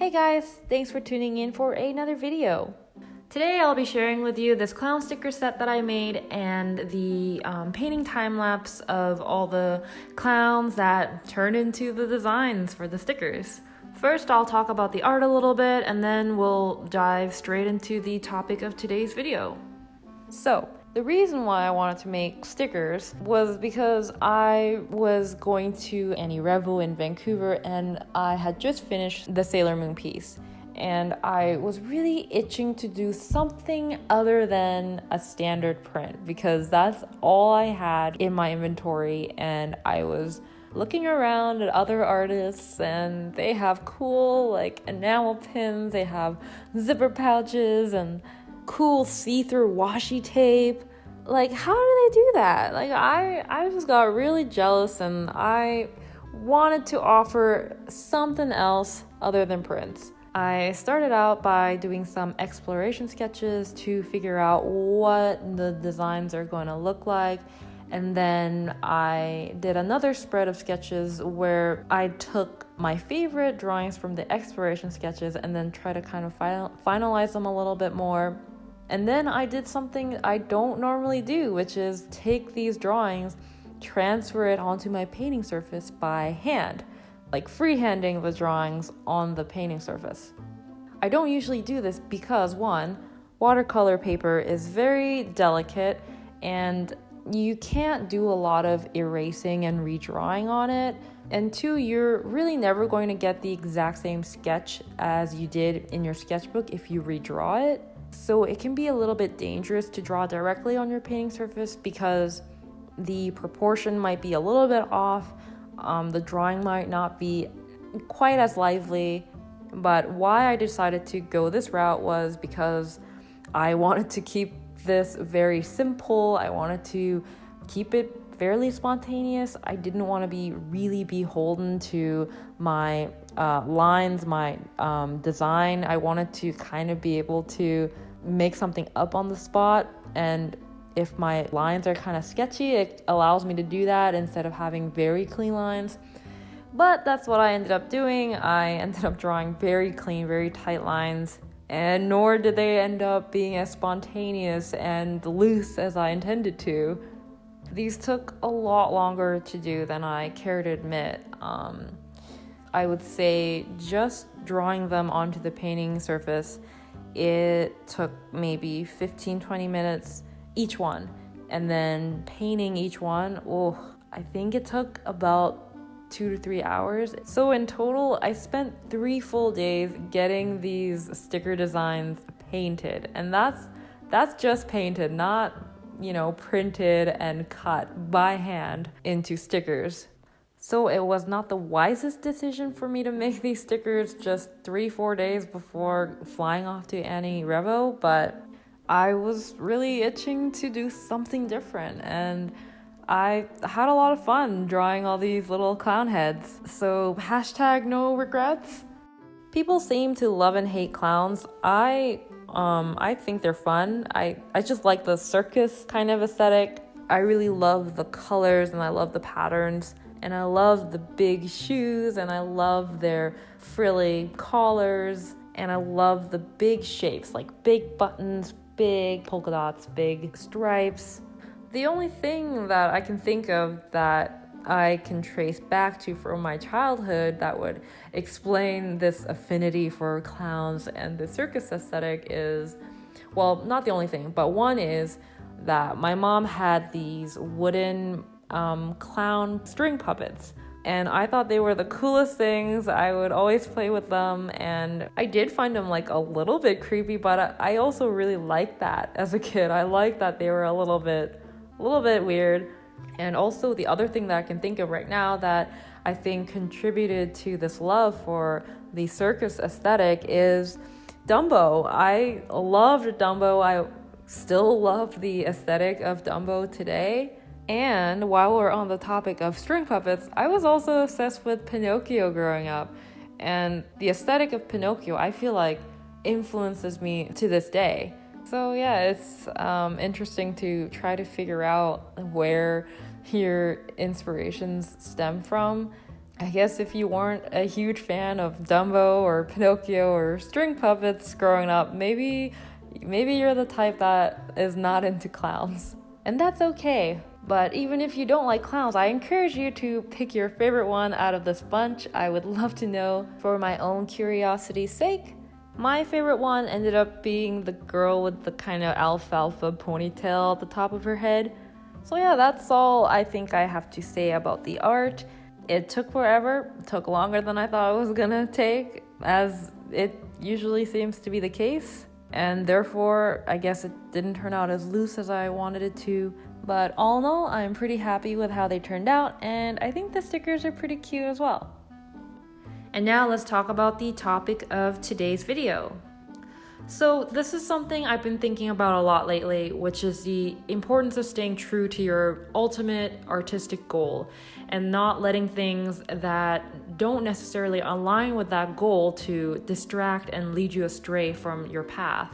Hey guys, thanks for tuning in for another video. Today I'll be sharing with you this clown sticker set that I made and the painting time-lapse of all the clowns that turned into the designs for the stickers. First I'll talk about the art a little bit and then we'll dive straight into the topic of today's video. So, the reason why I wanted to make stickers was because I was going to Annie Revo in Vancouver and I had just finished the Sailor Moon piece. And I was really itching to do something other than a standard print because that's all I had in my inventory, and I was looking around at other artists and they have cool like enamel pins, they have zipper pouches and cool see-through washi tape. Like, how do they do that? Like, I just got really jealous and I wanted to offer something else other than prints. I started out by doing some exploration sketches to figure out what the designs are going to look like. And then I did another spread of sketches where I took my favorite drawings from the exploration sketches and then try to kind of finalize them a little bit more. And then I did something I don't normally do, which is take these drawings, transfer it onto my painting surface by hand, like freehanding the drawings on the painting surface. I don't usually do this because, one, watercolor paper is very delicate and you can't do a lot of erasing and redrawing on it. And two, you're really never going to get the exact same sketch as you did in your sketchbook if you redraw it. So it can be a little bit dangerous to draw directly on your painting surface because the proportion might be a little bit off. The drawing might not be quite as lively. But why I decided to go this route was because I wanted to keep this very simple. I wanted to keep it fairly spontaneous. I didn't want to be really beholden to my lines, my design. I wanted to kind of be able to make something up on the spot, and if my lines are kind of sketchy, it allows me to do that instead of having very clean lines. But that's what I ended up doing. I ended up drawing very clean, very tight lines, and nor did they end up being as spontaneous and loose as I intended to. These took a lot longer to do than I care to admit. I would say just drawing them onto the painting surface, it took maybe 15-20 minutes each one. And then painting each one, I think it took about 2 to 3 hours. So in total, I spent 3 full days getting these sticker designs painted. And that's just painted, not, printed and cut by hand into stickers. So it was not the wisest decision for me to make these stickers just 3-4 days before flying off to Annie Revo, but I was really itching to do something different, and I had a lot of fun drawing all these little clown heads. So #no regrets. People seem to love and hate clowns. I think they're fun. I just like the circus kind of aesthetic. I really love the colors and I love the patterns. And I love the big shoes, and I love their frilly collars, and I love the big shapes, like big buttons, big polka dots, big stripes. The only thing that I can think of that I can trace back to from my childhood that would explain this affinity for clowns and the circus aesthetic is, well, not the only thing, but one is that my mom had these wooden clown string puppets, and I thought they were the coolest things. I would always play with them, and I did find them like a little bit creepy, but I also really liked that as a kid. I liked that they were a little bit weird. And also the other thing that I can think of right now that I think contributed to this love for the circus aesthetic is Dumbo. I loved Dumbo. I still love the aesthetic of Dumbo today. And while we're on the topic of string puppets, I was also obsessed with Pinocchio growing up. And the aesthetic of Pinocchio, I feel like, influences me to this day. So yeah, it's interesting to try to figure out where your inspirations stem from. I guess if you weren't a huge fan of Dumbo or Pinocchio or string puppets growing up, maybe you're the type that is not into clowns. And that's okay. But even if you don't like clowns, I encourage you to pick your favorite one out of this bunch. I would love to know for my own curiosity's sake. My favorite one ended up being the girl with the kind of alfalfa ponytail at the top of her head. So yeah, that's all I think I have to say about the art. It took forever. It took longer than I thought it was gonna take, as it usually seems to be the case. And therefore, I guess it didn't turn out as loose as I wanted it to. But all in all, I'm pretty happy with how they turned out, and I think the stickers are pretty cute as well. And now let's talk about the topic of today's video. So this is something I've been thinking about a lot lately, which is the importance of staying true to your ultimate artistic goal and not letting things that don't necessarily align with that goal to distract and lead you astray from your path.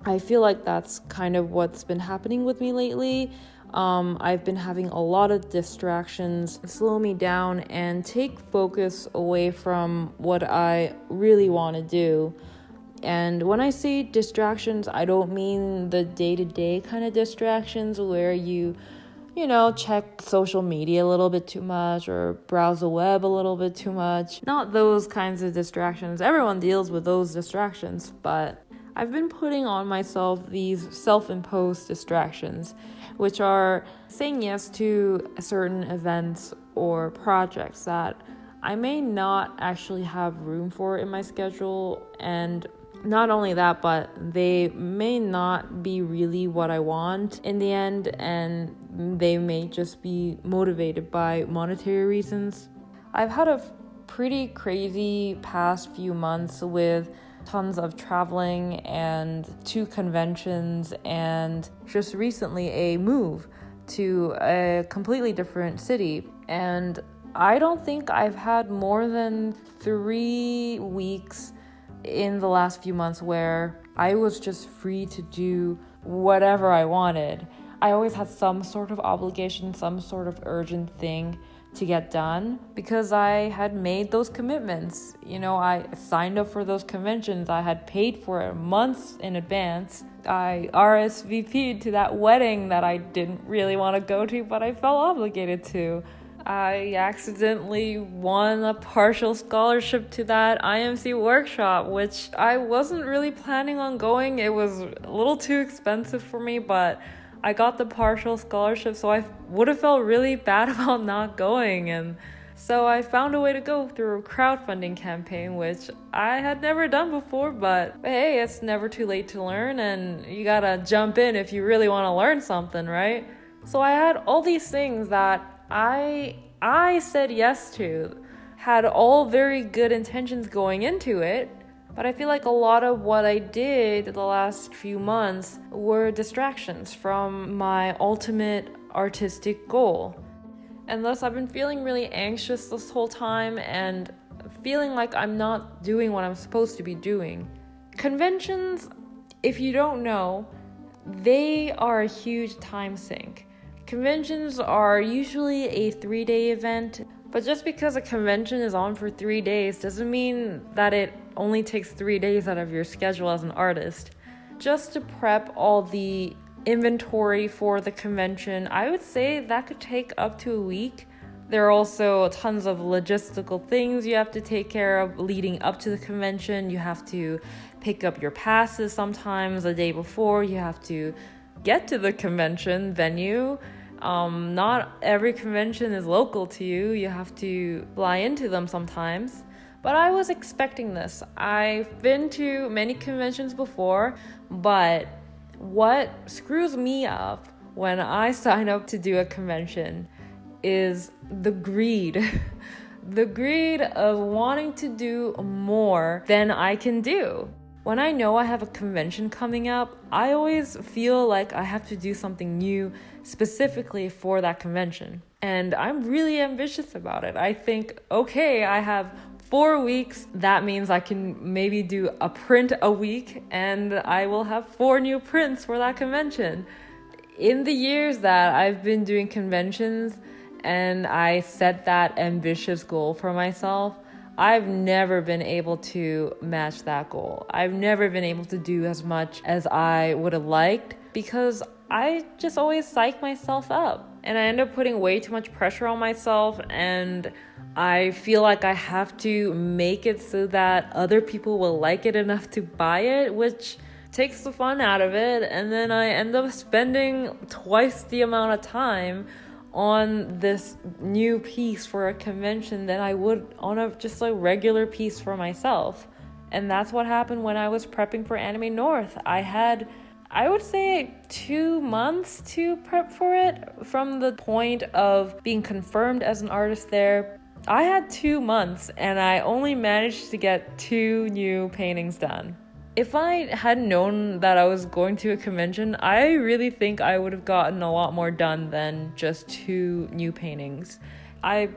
I feel like that's kind of what's been happening with me lately. I've been having a lot of distractions slow me down and take focus away from what I really want to do. And when I say distractions, I don't mean the day-to-day kind of distractions where you check social media a little bit too much or browse the web a little bit too much. Not those kinds of distractions. Everyone deals with those distractions, but I've been putting on myself these self-imposed distractions, which are saying yes to certain events or projects that I may not actually have room for in my schedule. And not only that, but they may not be really what I want in the end, and they may just be motivated by monetary reasons. I've had a pretty crazy past few months with tons of traveling and 2 conventions and just recently a move to a completely different city. And I don't think I've had more than 3 weeks in the last few months where I was just free to do whatever I wanted. I always had some sort of obligation, some sort of urgent thing to get done because I had made those commitments. I signed up for those conventions. I had paid for it months in advance. I RSVP'd to that wedding that I didn't really want to go to, but I felt obligated to. I accidentally won a partial scholarship to that IMC workshop, which I wasn't really planning on going. It was a little too expensive for me, but I got the partial scholarship, so I would have felt really bad about not going. And so I found a way to go through a crowdfunding campaign, which I had never done before, but hey, it's never too late to learn, and you gotta jump in if you really want to learn something, right? So I had all these things that I said yes to, had all very good intentions going into it, but I feel like a lot of what I did the last few months were distractions from my ultimate artistic goal. And thus I've been feeling really anxious this whole time and feeling like I'm not doing what I'm supposed to be doing. Conventions, if you don't know, they are a huge time sink. Conventions are usually a 3-day event, but just because a convention is on for 3 days doesn't mean that it only takes 3 days out of your schedule as an artist. Just to prep all the inventory for the convention, I would say that could take up to a week. There are also tons of logistical things you have to take care of leading up to the convention. You have to pick up your passes sometimes the day before. You have to get to the convention venue. Not every convention is local to you. You have to fly into them sometimes. But I was expecting this. I've been to many conventions before, but what screws me up when I sign up to do a convention is the greed. The greed of wanting to do more than I can do. When I know I have a convention coming up, I always feel like I have to do something new specifically for that convention. And I'm really ambitious about it. I think, okay, I have 4 weeks. That means I can maybe do a print a week and I will have 4 new prints for that convention. In the years that I've been doing conventions, and I set that ambitious goal for myself, I've never been able to match that goal. I've never been able to do as much as I would have liked because I just always psych myself up. And I end up putting way too much pressure on myself, and I feel like I have to make it so that other people will like it enough to buy it, which takes the fun out of it. And then I end up spending twice the amount of time on this new piece for a convention than I would on just a regular piece for myself. And that's what happened when I was prepping for Anime North. I would say 2 months to prep for it. From the point of being confirmed as an artist there, I had 2 months and I only managed to get 2 new paintings done. If I had known that I was going to a convention, I really think I would have gotten a lot more done than just 2 new paintings. I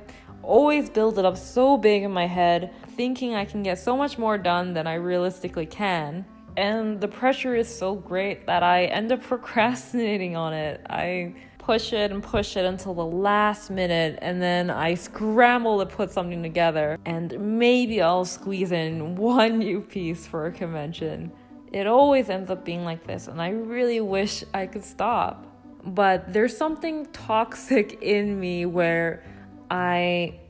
always build it up so big in my head, thinking I can get so much more done than I realistically can. And the pressure is so great that I end up procrastinating on it. I push it until the last minute, and then I scramble to put something together, and maybe I'll squeeze in 1 new piece for a convention. It always ends up being like this, and I really wish I could stop. But there's something toxic in me where I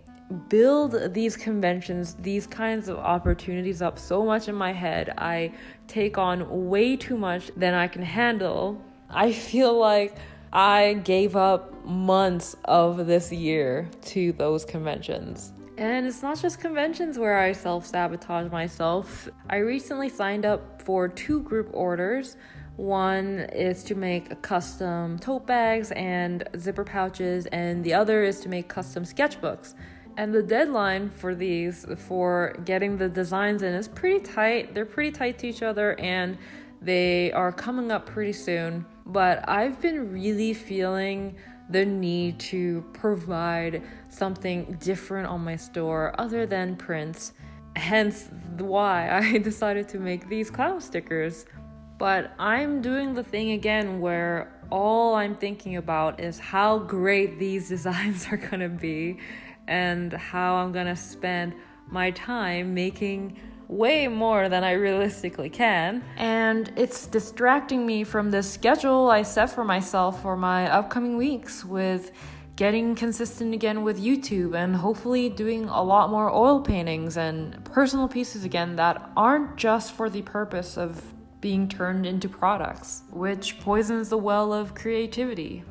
build these conventions, these kinds of opportunities up so much in my head. I take on way too much than I can handle. I feel like I gave up months of this year to those conventions. And it's not just conventions where I self-sabotage myself. I recently signed up for 2 group orders. One is to make custom tote bags and zipper pouches, and the other is to make custom sketchbooks. And the deadline for these, for getting the designs in, is pretty tight. They're pretty tight to each other, and they are coming up pretty soon. But I've been really feeling the need to provide something different on my store other than prints. Hence why I decided to make these clown stickers. But I'm doing the thing again where all I'm thinking about is how great these designs are gonna be and how I'm gonna spend my time making way more than I realistically can. And it's distracting me from the schedule I set for myself for my upcoming weeks, with getting consistent again with YouTube and hopefully doing a lot more oil paintings and personal pieces again that aren't just for the purpose of being turned into products, which poisons the well of creativity.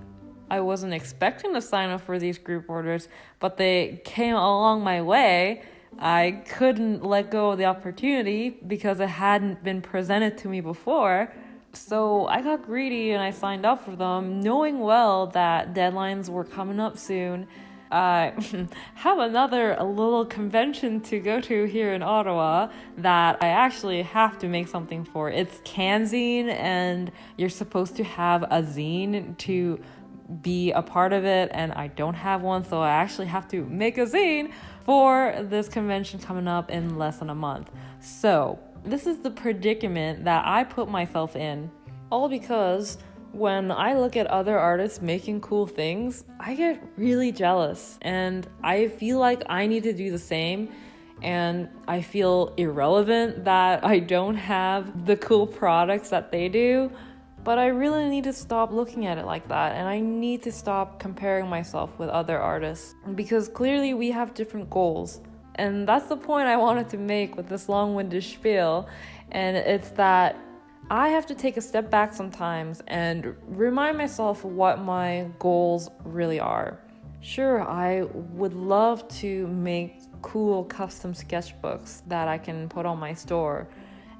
I wasn't expecting to sign up for these group orders, but they came along my way. I couldn't let go of the opportunity because it hadn't been presented to me before. So I got greedy and I signed up for them, knowing well that deadlines were coming up soon. I have another little convention to go to here in Ottawa that I actually have to make something for. It's Canzine, and you're supposed to have a zine to be a part of it, and I don't have one, so I actually have to make a zine for this convention coming up in less than a month. So this is the predicament that I put myself in, all because when I look at other artists making cool things, I get really jealous, and I feel like I need to do the same, and I feel irrelevant that I don't have the cool products that they do. But I really need to stop looking at it like that, and I need to stop comparing myself with other artists, because clearly we have different goals. And that's the point I wanted to make with this long-winded spiel, and it's that I have to take a step back sometimes and remind myself what my goals really are. Sure, I would love to make cool custom sketchbooks that I can put on my store.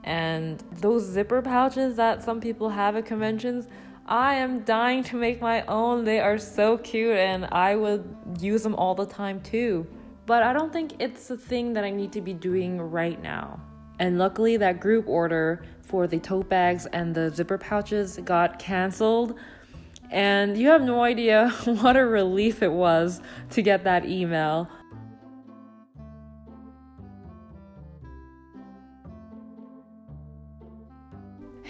And those zipper pouches that some people have at conventions, I am dying to make my own. They are so cute and I would use them all the time too. But I don't think it's the thing that I need to be doing right now. And luckily that group order for the tote bags and the zipper pouches got canceled. And you have no idea what a relief it was to get that email.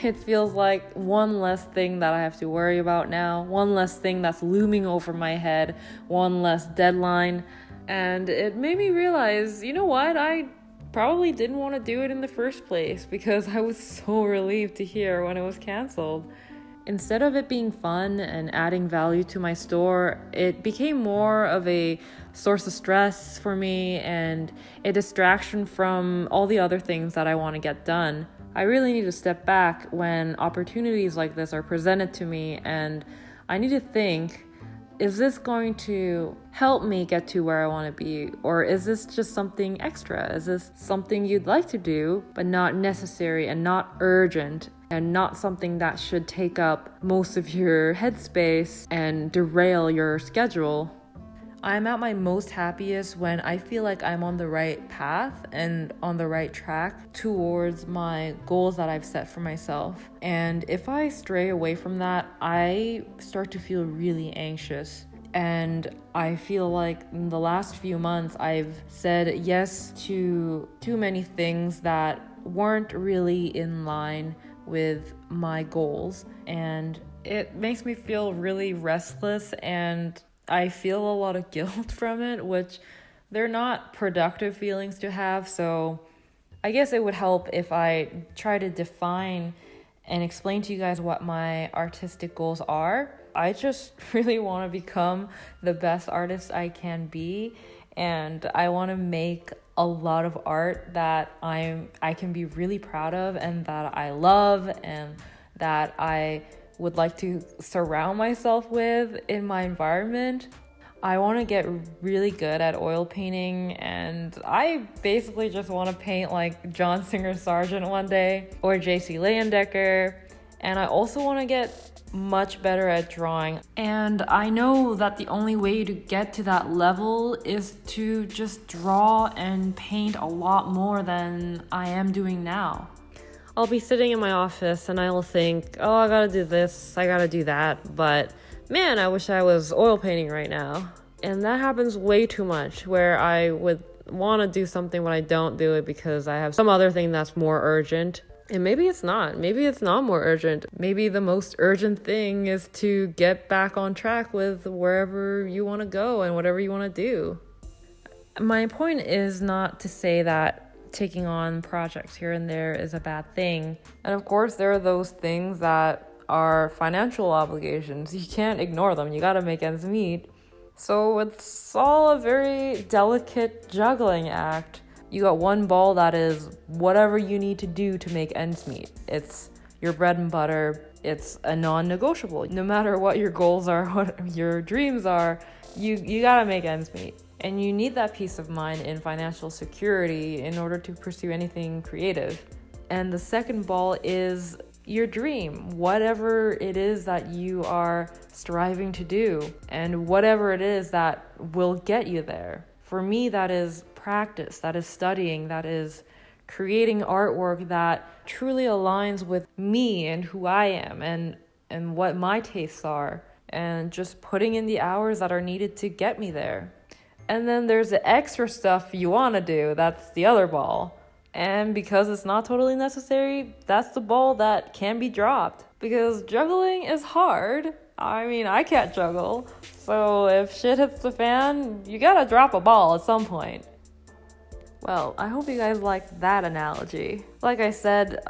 It feels like one less thing that I have to worry about now, one less thing that's looming over my head, one less deadline. And it made me realize, you know what, I probably didn't want to do it in the first place because I was so relieved to hear when it was canceled. Instead of it being fun and adding value to my store, it became more of a source of stress for me and a distraction from all the other things that I want to get done. I really need to step back when opportunities like this are presented to me, and I need to think, is this going to help me get to where I want to be? Or is this just something extra? Is this something you'd like to do, but not necessary and not urgent and not something that should take up most of your headspace and derail your schedule? I'm at my most happiest when I feel like I'm on the right path and on the right track towards my goals that I've set for myself. And if I stray away from that, I start to feel really anxious. And I feel like in the last few months, I've said yes to too many things that weren't really in line with my goals. And it makes me feel really restless, and I feel a lot of guilt from it, which they're not productive feelings to have. So I guess it would help if I try to define and explain to you guys what my artistic goals are. I just really want to become the best artist I can be, and I want to make a lot of art that I can be really proud of and that I love and that I would like to surround myself with in my environment. I want to get really good at oil painting, and I basically just want to paint like John Singer Sargent one day or J.C. Leyendecker. And I also want to get much better at drawing. And I know that the only way to get to that level is to just draw and paint a lot more than I am doing now. I'll be sitting in my office and I will think, oh, I gotta do this, I gotta do that, but man, I wish I was oil painting right now. And that happens way too much, where I would want to do something but I don't do it because I have some other thing that's more urgent. And maybe it's not more urgent. Maybe the most urgent thing is to get back on track with wherever you want to go and whatever you want to do. My point is not to say that taking on projects here and there is a bad thing. And of course, there are those things that are financial obligations. You can't ignore them. You gotta make ends meet. So it's all a very delicate juggling act. You got one ball that is whatever you need to do to make ends meet. It's your bread and butter. It's a non-negotiable. No matter what your goals are, what your dreams are, you gotta make ends meet. And you need that peace of mind in financial security in order to pursue anything creative. And the second ball is your dream, whatever it is that you are striving to do, and whatever it is that will get you there. For me, that is practice, that is studying, that is creating artwork that truly aligns with me and who I am and what my tastes are, and just putting in the hours that are needed to get me there. And then there's the extra stuff you want to do. That's the other ball. And because it's not totally necessary, that's the ball that can be dropped. Because juggling is hard. I mean, I can't juggle. So if shit hits the fan, you gotta drop a ball at some point. Well, I hope you guys liked that analogy. Like I said,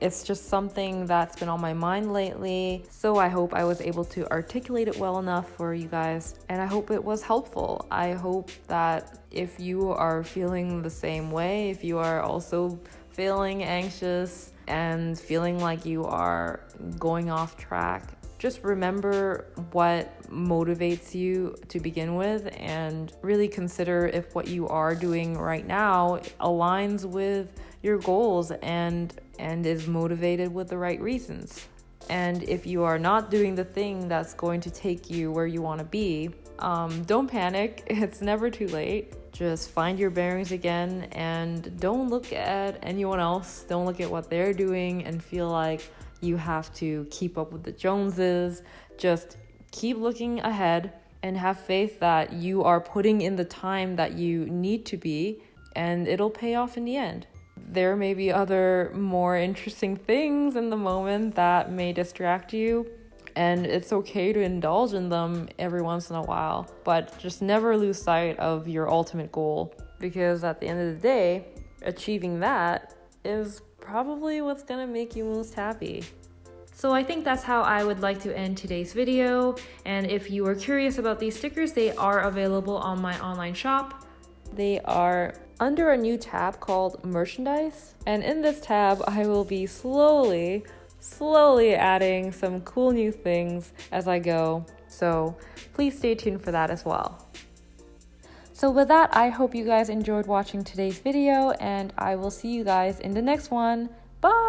it's just something that's been on my mind lately, so I hope I was able to articulate it well enough for you guys, and I hope it was helpful. I hope that if you are feeling the same way, if you are also feeling anxious and feeling like you are going off track, just remember what motivates you to begin with, and really consider if what you are doing right now aligns with your goals and is motivated with the right reasons. And if you are not doing the thing that's going to take you where you want to be, don't panic. It's never too late. Just find your bearings again and don't look at anyone else. Don't look at what they're doing and feel like you have to keep up with the Joneses. Just keep looking ahead and have faith that you are putting in the time that you need to be, and it'll pay off in the end. there may be other more interesting things in the moment that may distract you, and it's okay to indulge in them every once in a while, but just never lose sight of your ultimate goal, because at the end of the day, achieving that is probably what's gonna make you most happy. So I think that's how I would like to end today's video. And if you are curious about these stickers, they are available on my online shop. They are under a new tab called Merchandise. And in this tab, I will be slowly adding some cool new things as I go. So please stay tuned for that as well. So with that, I hope you guys enjoyed watching today's video, and I will see you guys in the next one. Bye!